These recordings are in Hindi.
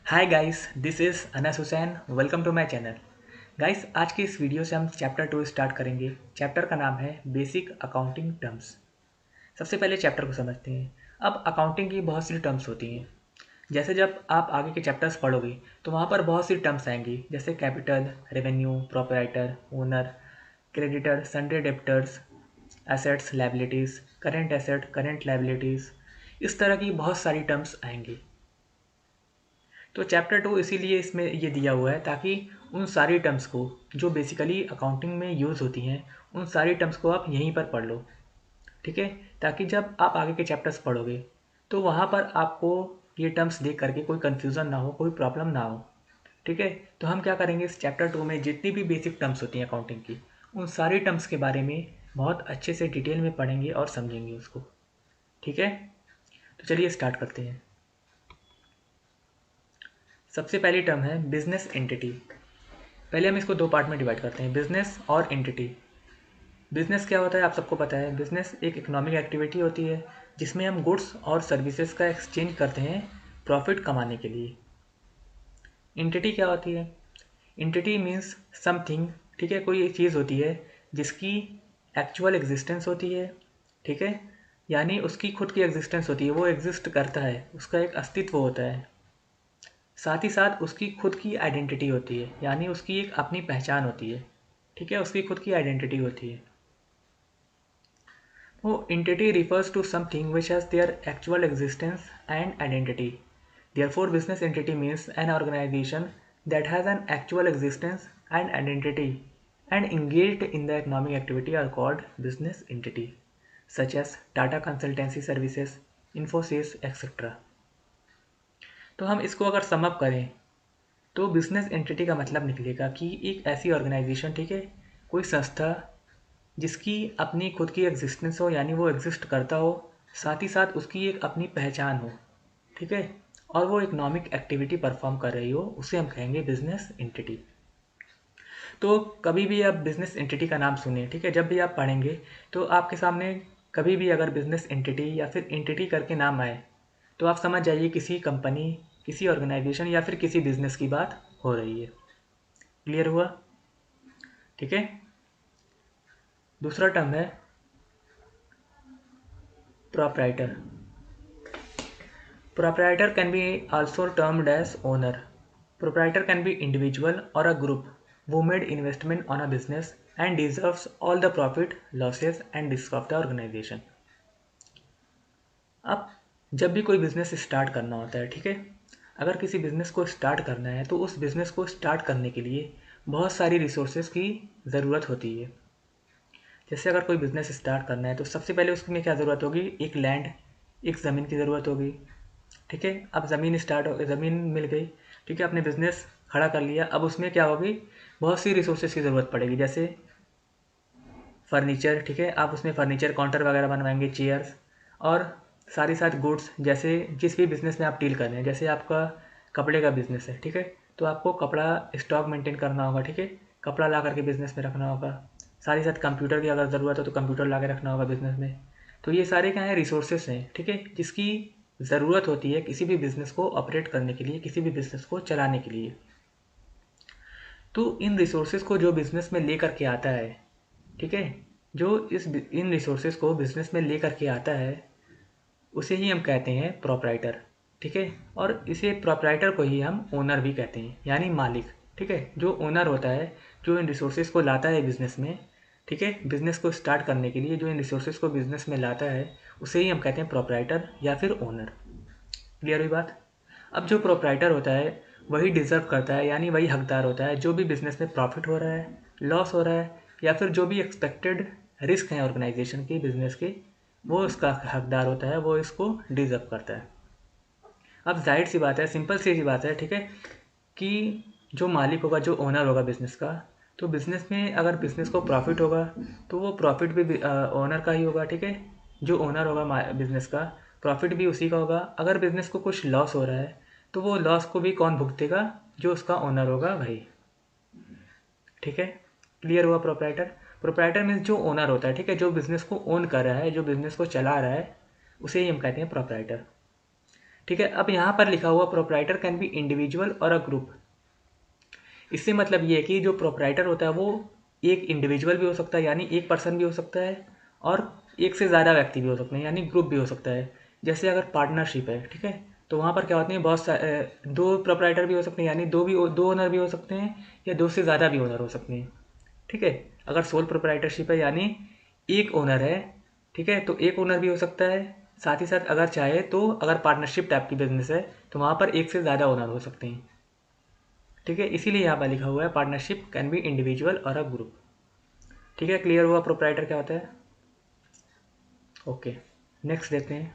Hi guys, this is Anas Hussain. Welcome to my channel. Guys, आज की इस वीडियो से हम चैप्टर 2 स्टार्ट करेंगे। चैप्टर का नाम है बेसिक अकाउंटिंग टर्म्स। सबसे पहले चैप्टर को समझते हैं। अब अकाउंटिंग की बहुत सी टर्म्स होती हैं। जैसे जब आप आगे के चैप्टर्स पढ़ोगे तो वहाँ पर बहुत सी टर्म्स आएंगी, जैसे capital, revenue, proprietor, owner, creditor, Sunday debtors, assets, liabilities, current asset, current liabilities. इस तरह की बहुत सारी टर्म्स आएंगी। तो चैप्टर 2 इसीलिए इसमें ये दिया हुआ है ताकि उन सारी टर्म्स को जो बेसिकली अकाउंटिंग में यूज़ होती हैं, उन सारी टर्म्स को आप यहीं पर पढ़ लो। ठीक है, ताकि जब आप आगे के चैप्टर्स पढ़ोगे तो वहाँ पर आपको ये टर्म्स देख करके कोई कन्फ्यूज़न ना हो, कोई प्रॉब्लम ना हो। ठीक है, तो हम क्या करेंगे, इस चैप्टर 2 में जितनी भी बेसिक टर्म्स होती हैं अकाउंटिंग की, उन सारी टर्म्स के बारे में बहुत अच्छे से डिटेल में पढ़ेंगे और समझेंगे उसको। ठीक है, तो चलिए स्टार्ट करते हैं। सबसे पहली टर्म है बिजनेस एंटिटी। पहले हम इसको दो पार्ट में डिवाइड करते हैं, बिजनेस और एंटिटी। बिजनेस क्या होता है आप सबको पता है। बिजनेस एक इकोनॉमिक एक्टिविटी होती है जिसमें हम गुड्स और सर्विसेज का एक्सचेंज करते हैं प्रॉफिट कमाने के लिए। एंटिटी क्या होती है? Entity means something. ठीक है, कोई एक चीज़ होती है जिसकी एक्चुअल एग्जिस्टेंस होती है। ठीक है, यानी उसकी खुद की एग्जिस्टेंस होती है, वो एग्जिस्ट करता है, उसका एक अस्तित्व होता है। साथ ही साथ उसकी खुद की आइडेंटिटी होती है, यानी उसकी एक अपनी पहचान होती है। ठीक है, उसकी खुद की आइडेंटिटी होती है। वो entity refers to something which has their actual existence and identity. Therefore, business entity means an organization that has an actual existence and identity and engaged in the economic activity are called business entity, such as Tata Consultancy Services, Infosys, etc. तो हम इसको अगर सम अप करें तो बिजनेस एंटिटी का मतलब निकलेगा कि एक ऐसी ऑर्गेनाइजेशन, ठीक है, कोई संस्था जिसकी अपनी खुद की एग्जिस्टेंस हो, यानी वो एग्जिस्ट करता हो, साथ ही साथ उसकी एक अपनी पहचान हो। ठीक है, और वो इकोनॉमिक एक्टिविटी परफॉर्म कर रही हो, उसे हम कहेंगे बिजनेस एंटिटी। तो कभी भी आप बिजनेस एंटिटी का नाम सुने, ठीक है, जब भी आप पढ़ेंगे तो आपके सामने कभी भी अगर बिजनेस एंटिटी या फिर एंटिटी करके नाम आए तो आप समझ जाइए किसी कंपनी, किसी ऑर्गेनाइजेशन या फिर किसी बिजनेस की बात हो रही है। क्लियर हुआ? ठीक है, दूसरा टर्म है proprietor. Proprietor can be also termed as owner. Proprietor can be individual or a group who made investment on a business and deserves all the profit, losses and risk of the organization. अब जब भी कोई बिजनेस स्टार्ट करना होता है, ठीक है, अगर किसी बिजनेस को स्टार्ट करना है तो उस बिजनेस को स्टार्ट करने के लिए बहुत सारी रिसोर्सेज की ज़रूरत होती है। जैसे अगर कोई बिजनेस स्टार्ट करना है तो सबसे पहले उसमें क्या ज़रूरत होगी, एक लैंड, एक ज़मीन की ज़रूरत होगी। ठीक है, अब ज़मीन मिल गई, ठीक है, आपने बिजनेस खड़ा कर लिया। अब उसमें क्या होगी, बहुत सी रिसोर्सेज की ज़रूरत पड़ेगी, जैसे फर्नीचर। ठीक है, आप उसमें फर्नीचर काउंटर वगैरह बनवाएंगे, चेयर्स, और साथ ही साथ गुड्स, जैसे जिस भी बिज़नेस में आप डील कर रहे हैं, जैसे आपका कपड़े का बिज़नेस है, ठीक है, तो आपको कपड़ा स्टॉक मेंटेन करना होगा। ठीक है, कपड़ा ला करके बिज़नेस में रखना होगा। साथ ही साथ कंप्यूटर की अगर ज़रूरत हो तो कंप्यूटर ला के रखना होगा बिज़नेस में। तो ये सारे क्या हैं, रिसोर्सेस हैं, ठीक है, जिसकी ज़रूरत होती है किसी भी बिज़नेस को ऑपरेट करने के लिए, किसी भी बिज़नेस को चलाने के लिए। तो इन रिसोर्सेज को जो बिज़नेस में लेकर के आता है, ठीक है, जो इन रिसोर्सेज को बिज़नेस में लेकर के आता है उसे ही हम कहते हैं प्रोप्राइटर। ठीक है, और इसे प्रोप्राइटर को ही हम ओनर भी कहते हैं, यानी मालिक। ठीक है, जो ओनर होता है, जो इन रिसोर्सेज को लाता है बिज़नेस में, ठीक है, बिज़नेस को स्टार्ट करने के लिए जो इन रिसोर्सेज को बिज़नेस में लाता है उसे ही हम कहते हैं प्रोप्राइटर या फिर ओनर। क्लियर हुई बात? अब जो प्रोप्राइटर होता है वही डिज़र्व करता है, यानी वही हकदार होता है जो भी बिज़नेस में प्रॉफिट हो रहा है, लॉस हो रहा है, या फिर जो भी एक्सपेक्टेड रिस्क हैं ऑर्गेनाइजेशन के, बिज़नेस के, वो उसका हकदार होता है, वो इसको डिज़र्व करता है। अब जाहिर सी बात है, सिंपल सी बात है, ठीक है, कि जो मालिक होगा, जो ओनर होगा बिज़नेस का, तो बिज़नेस में अगर बिज़नेस को प्रॉफिट होगा तो वो प्रॉफिट भी ओनर का ही होगा। ठीक है, जो ओनर होगा बिज़नेस का, प्रॉफिट भी उसी का होगा। अगर बिज़नेस को कुछ लॉस हो रहा है तो वो लॉस को भी कौन भुगतेगा, जो उसका ओनर होगा भाई। ठीक है, क्लियर हुआ? प्रोप्राइटर, प्रोप्राइटर मीन्स जो ओनर होता है, ठीक है, जो बिज़नेस को ओन कर रहा है, जो बिज़नेस को चला रहा है, उसे ही हम कहते हैं प्रोप्राइटर। ठीक है। अब यहाँ पर लिखा हुआ प्रोप्राइटर कैन बी इंडिविजुअल और अ ग्रुप। इससे मतलब ये है कि जो प्रोप्राइटर होता है वो एक इंडिविजुअल भी हो सकता है, यानी एक पर्सन भी हो सकता है, और एक से ज़्यादा व्यक्ति भी हो सकते हैं, यानी ग्रुप भी हो सकता है। जैसे अगर पार्टनरशिप है, ठीक है, तो वहाँ पर क्या होते हैं, दो प्रोप्राइटर भी हो सकते हैं, यानी दो ओनर भी हो सकते हैं, या दो से ज़्यादा भी ओनर हो सकते हैं। ठीक है। अगर सोल प्रोप्राइटरशिप है यानी एक ओनर है, ठीक है, तो एक ओनर भी हो सकता है। साथ ही साथ अगर चाहे तो अगर पार्टनरशिप टाइप की बिजनेस है तो वहाँ पर एक से ज़्यादा ओनर हो सकते हैं। ठीक है, इसीलिए यहाँ पर लिखा हुआ है पार्टनरशिप कैन बी इंडिविजुअल और अ ग्रुप। ठीक है, क्लियर हुआ प्रोप्राइटर क्या होता है। ओके, नेक्स्ट देखते हैं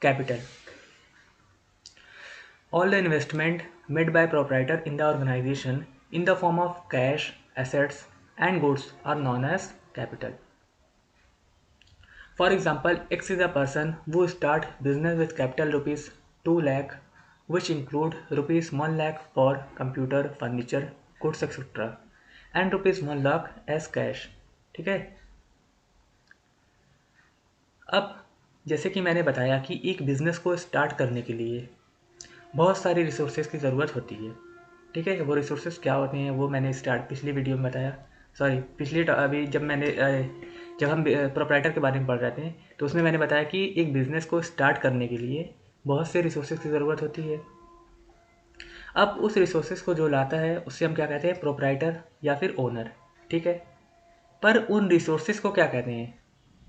capital. All the investment made by proprietor in the organization in the form of cash, assets and goods are known as capital. For example, X is a person who start business with capital rupees 2 lakh, which include rupees 1 lakh for computer, furniture, goods etc. and rupees 1 lakh as cash. ठीक है। अब जैसे कि मैंने बताया कि एक बिज़नेस को स्टार्ट करने के लिए बहुत सारी रिसोर्सेज की ज़रूरत होती है। ठीक है, वो रिसोर्सेज क्या होते हैं वो मैंने पिछली वीडियो में बताया। सॉरी, अभी जब हम प्रोप्राइटर के बारे में पढ़ रहे थे तो उसमें मैंने बताया कि एक बिज़नेस को स्टार्ट करने के लिए बहुत से रिसोर्सेज की ज़रूरत होती है। अब उस रिसोर्सेज को जो लाता है उससे हम क्या कहते हैं, प्रोप्राइटर या फिर ओनर। ठीक है। पर उन रिसोर्सेज को क्या कहते हैं,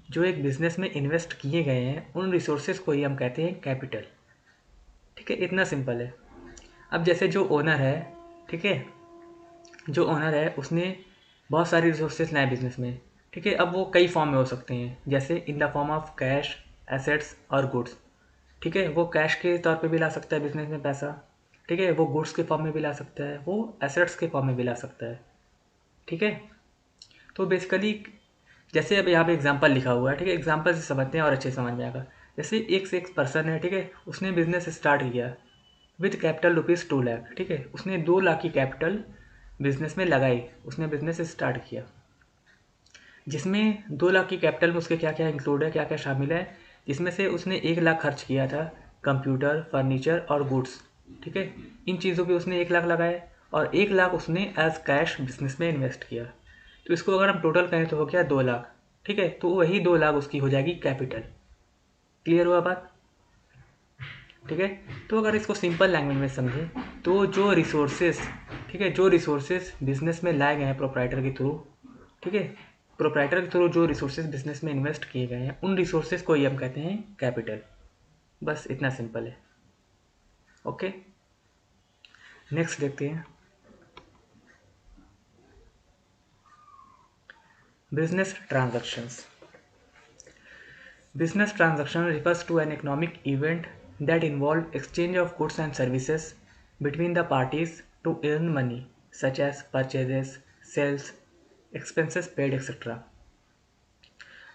जो एक बिज़नेस में इन्वेस्ट किए गए हैं उन रिसोर्सेज को ही हम कहते हैं कैपिटल। ठीक है, इतना सिंपल है। अब जैसे जो ओनर है, ठीक है, जो ओनर है उसने बहुत सारी रिसोर्सेज लाए बिजनेस में। ठीक है, अब वो कई फॉर्म में हो सकते हैं, जैसे in the form of cash, assets और गुड्स। ठीक है, वो कैश के तौर पे भी ला सकता है बिजनेस में पैसा। ठीक है, वो गुड्स के फॉर्म में भी ला सकता है, वो एसेट्स के फॉर्म में भी ला सकता है। ठीक है, तो बेसिकली जैसे अब यहाँ पे एग्जांपल लिखा हुआ है, ठीक है, एग्जांपल से समझते हैं और अच्छे से समझ में आएगा। जैसे एक से एक पर्सन है, ठीक है, उसने बिजनेस स्टार्ट किया विथ कैपिटल रुपीज़ 2 लाख। ठीक है, उसने 2 लाख की कैपिटल बिजनेस में लगाई, उसने बिजनेस स्टार्ट किया, जिसमें 2 लाख की कैपिटल में उसके क्या क्या इंक्लूड है, क्या क्या शामिल है। जिसमें से उसने 1 लाख खर्च किया था कंप्यूटर, फर्नीचर और गुड्स। ठीक है, इन चीज़ों पे उसने 1 लाख लगाए और 1 लाख उसने एज कैश बिजनेस में इन्वेस्ट किया। तो इसको अगर हम टोटल करें तो हो गया 2 लाख। ठीक है, तो वही 2 लाख उसकी हो जाएगी कैपिटल। क्लियर हुआ बात। ठीक है, तो अगर इसको सिंपल लैंग्वेज में समझें तो जो रिसोर्सेज, ठीक है, जो रिसोर्सेज बिजनेस में लाए गए हैं प्रोप्राइटर के थ्रू, ठीक है, प्रोप्राइटर के थ्रू जो रिसोर्सेज बिजनेस में इन्वेस्ट किए गए हैं उन रिसोर्सेज को ही हम कहते हैं कैपिटल। बस इतना सिंपल है। ओके, नेक्स्ट देखते हैं business transactions. Business transaction refers to an economic event that involve exchange of goods and services between the parties to earn money, such as purchases, sales, expenses paid, etc.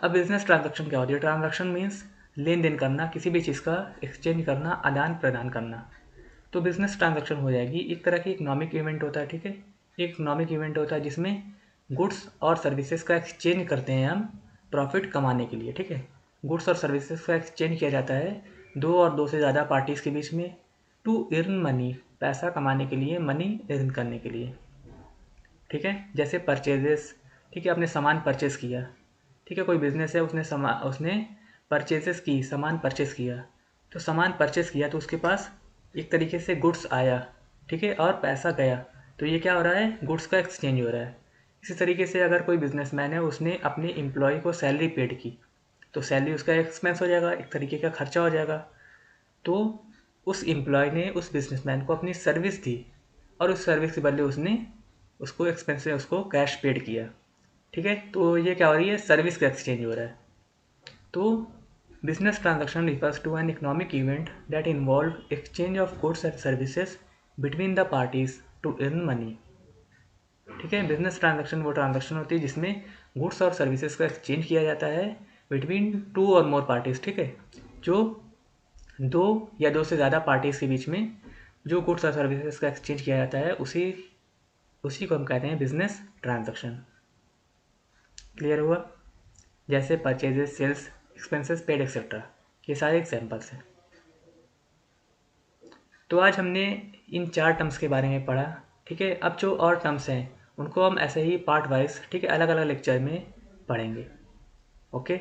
अब बिजनेस ट्रांजैक्शन क्या होती है? ट्रांजैक्शन मीन्स लेन देन करना, किसी भी चीज़ का एक्सचेंज करना, आदान प्रदान करना। तो बिजनेस ट्रांजैक्शन हो जाएगी एक तरह की इकोनॉमिक इवेंट होता है। ठीक है, एक इकोनॉमिक इवेंट होता है जिसमें गुड्स और सर्विसेज का एक्सचेंज करते हैं हम प्रॉफिट कमाने के लिए। ठीक है, गुड्स और सर्विसेज का एक्सचेंज किया जाता है दो और दो से ज़्यादा पार्टीज़ के बीच में टू अर्न मनी, पैसा कमाने के लिए, मनी अर्न करने के लिए। ठीक है, जैसे परचेजेस। ठीक है, आपने सामान परचेज़ किया। ठीक है, कोई बिजनेस है, उसने परचेजेस की, सामान परचेज़ किया। तो सामान परचेज़ किया तो उसके पास एक तरीके से गुड्स आया, ठीक है, और पैसा गया। तो ये क्या हो रहा है, गुड्स का एक्सचेंज हो रहा है। इसी तरीके से अगर कोई बिजनेसमैन है, उसने अपने एम्प्लॉय को सैलरी पेड की, तो सैलरी उसका एक्सपेंस हो जाएगा, एक तरीके का खर्चा हो जाएगा। तो उस एम्प्लॉय ने उस बिजनेसमैन को अपनी सर्विस दी और उस सर्विस के बदले उसने उसको एक्सपेंस से उसको कैश पेड किया। ठीक है, तो ये क्या हो रही है, सर्विस का एक्सचेंज हो रहा है। तो business transaction refers to an economic event that involve exchange of goods and services between the parties to earn money. ठीक है, बिजनेस ट्रांजैक्शन वो ट्रांजैक्शन होती है जिसमें गुड्स और सर्विसेज का एक्सचेंज किया जाता है बिटवीन टू और मोर पार्टीज। ठीक है, जो दो या दो से ज़्यादा पार्टीज के बीच में जो गुड्स और सर्विसेज का एक्सचेंज किया जाता है उसी उसी को हम कहते हैं बिजनेस ट्रांजैक्शन। क्लियर हुआ। जैसे purchases, sales, expenses paid etcetera, ये सारे एग्जाम्पल्स हैं। तो आज हमने इन 4 टर्म्स के बारे में पढ़ा, ठीक है। अब जो और टर्म्स हैं उनको हम ऐसे ही पार्ट वाइज, ठीक है, अलग अलग लेक्चर में पढ़ेंगे। ओके।